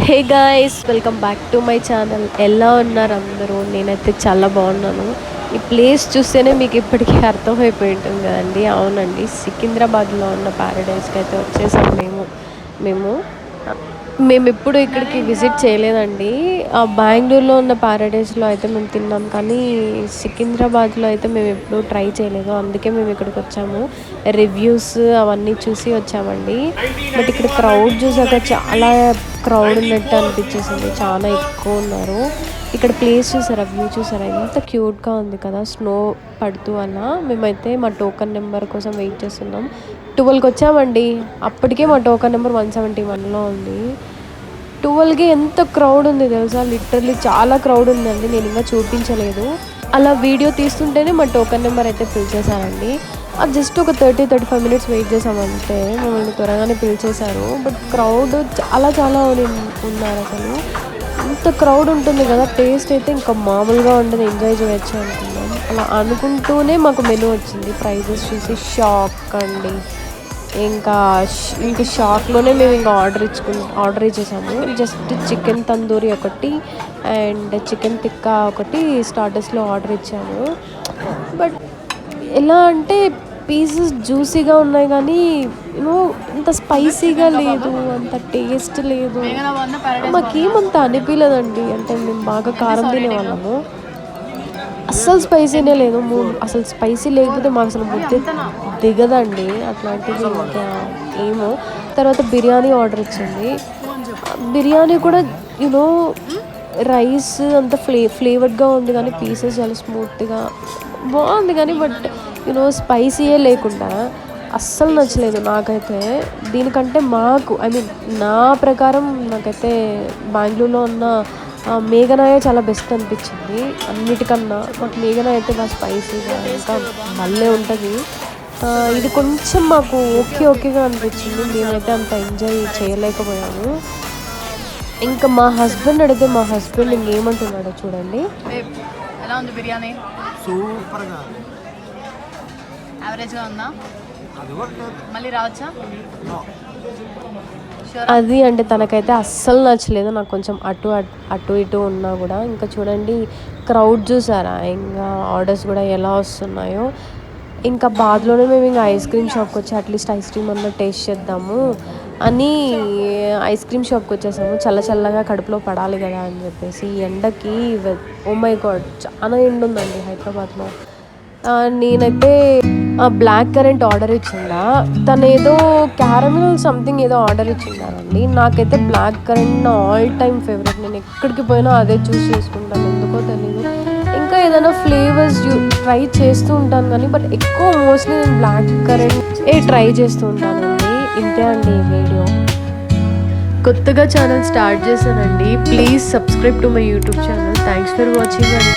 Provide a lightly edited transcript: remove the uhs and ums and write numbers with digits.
Hey guys, welcome back to my channel. ఎలా ఉన్నారు అందరూ? నేనైతే చాలా బాగున్నాను. ఈ ప్లేస్ చూస్తేనే మీకు ఇప్పటికీ అర్థమైపోయి ఉంటుంది కదండి. అవునండి, సికింద్రాబాద్లో ఉన్న ప్యారడైస్కి అయితే వచ్చేసాం మేము మేము ఎప్పుడు ఇక్కడికి విజిట్ చేయలేదండి. బెంగళూరులో ఉన్న ప్యారడైస్లో అయితే మేము తిన్నాం, కానీ సికింద్రాబాద్లో అయితే మేము ఎప్పుడు ట్రై చేయలేదు. అందుకే మేము ఇక్కడికి వచ్చాము. రివ్యూస్ అవన్నీ చూసి వచ్చామండి. బట్ ఇక్కడ క్రౌడ్ చూసాక చాలా క్రౌడ్ ఉన్నట్టు అనిపించేసింది. చాలా ఎక్కువ ఉన్నారు. ఇక్కడ ప్లేస్ చూసారా, వ్యూ చూసారా, ఎంత క్యూట్గా ఉంది కదా, స్నో పడుతూ అలా. మేమైతే మా టోకన్ నెంబర్ కోసం వెయిట్ చేస్తున్నాం. 12కి వచ్చామండి, అప్పటికే మా టోకన్ నెంబర్ 171లో ఉంది. 12కి ఎంత క్రౌడ్ ఉంది తెలుసా, లిటరల్లీ చాలా క్రౌడ్ ఉందండి. నేను ఇంకా చూపించలేదు, అలా వీడియో తీస్తుంటేనే మా టోకన్ నెంబర్ అయితే పిలిచేశారండి. అది జస్ట్ ఒక 30-35 మినిట్స్ వెయిట్ చేసామంటే మమ్మల్ని త్వరగానే పిలిచేశారు. బట్ క్రౌడ్ చాలా ఉన్నారు. అసలు అంత క్రౌడ్ ఉంటుంది కదా, టేస్ట్ అయితే ఇంకా మామూలుగా ఉండదు, ఎంజాయ్ చేయొచ్చు అనుకున్నాం. అలా అనుకుంటూనే మాకు మెనూ వచ్చింది. ప్రైజెస్ చూసి షాక్ అండి. ఇంకా షాక్లోనే మేము ఇంకా ఆర్డర్ ఇచ్చేసాము. జస్ట్ చికెన్ తందూరి ఒకటి అండ్ చికెన్ టిక్కా ఒకటి స్టార్టర్స్లో ఆర్డర్ ఇచ్చాము. బట్ ఎలా అంటే పీసెస్ జ్యూసీగా ఉన్నాయి, కానీ అంత స్పైసీగా లేదు, అంత టేస్ట్ లేదు. మాకేమంత అనిపించలేదండి. అంటే మేము బాగా కారం తినేవాళ్ళము, అస్సలు స్పైసీనే లేదు. అసలు స్పైసీ లేకపోతే మాకు అసలు ముద్ద దిగదండి. అట్లాంటిది ఇంకా ఏమో. తర్వాత బిర్యానీ ఆర్డర్ ఇచ్చింది. బిర్యానీ కూడా రైస్ అంత ఫ్లేవర్డ్గా ఉంది, కానీ పీసెస్ చాలా స్మూత్గా బాగుంది. కానీ బట్ స్పైసీయే లేకుండా అస్సలు నచ్చలేదు నాకైతే. దీనికంటే నా ప్రకారం నాకైతే బెంగళూరులో ఉన్న మేఘనాయే చాలా బెస్ట్ అనిపించింది అన్నిటికన్నా. మాకు మేఘనాయ అయితే బాగా స్పైసీగా ఇంకా భలే ఉంటుంది. ఇది కొంచెం మాకు ఓకేగా అనిపించింది. మేమైతే అంత ఎంజాయ్ చేయలేకపోయాము. ఇంకా మా హస్బెండ్ అడిగితే మా హస్బెండ్ ఇంకేమంటున్నాడో చూడండి. ఎలా ఉంది బిర్యానీ? సూపర్గా, యావరేజ్గా ఉందా? మళ్ళీ రావచ్చా? అది అంటే తనకైతే అస్సలు నచ్చలేదు. నాకు కొంచెం అటు ఇటు ఉన్నా కూడా. ఇంకా చూడండి క్రౌడ్ చూసారా, ఇంకా ఆర్డర్స్ కూడా ఎలా వస్తున్నాయో. ఇంకా బాద్లోనే మేము ఇంకా ఐస్ క్రీమ్ షాప్కి వచ్చి అట్లీస్ట్ ఐస్ క్రీమ్ అన్న టేస్ట్ చేద్దాము అని ఐస్ క్రీమ్ షాప్కి వచ్చేసాము. చల్లగా కడుపులో పడాలి కదా అని చెప్పేసి. ఎండకి ఓ మై గాడ్ చాలా ఎండ ఉందండి హైదరాబాద్లో. నేనైతే బ్లాక్ కరెంట్ ఆర్డర్ ఇచ్చిందా, తను ఏదో క్యారమిల్ సంథింగ్ ఏదో ఆర్డర్ ఇచ్చిండారండి. నాకైతే బ్లాక్ కరెంట్ నా ఆల్ టైమ్ ఫేవరెట్. నేను ఎక్కడికి పోయినా అదే చూస్ చేసుకుంటాను, ఎందుకో తెలీదు. ఇంకా ఏదైనా ఫ్లేవర్స్ ట్రై చేస్తూ ఉంటాను కానీ, బట్ ఎక్కువ మోస్ట్లీ నేను బ్లాక్ కరెంట్ ట్రై చేస్తూ ఉంటానండి. ఇంతే అండి ఈ వీడియో. కొత్తగా ఛానల్ స్టార్ట్ చేశానండి. Please subscribe to my YouTube channel. Thanks for watching.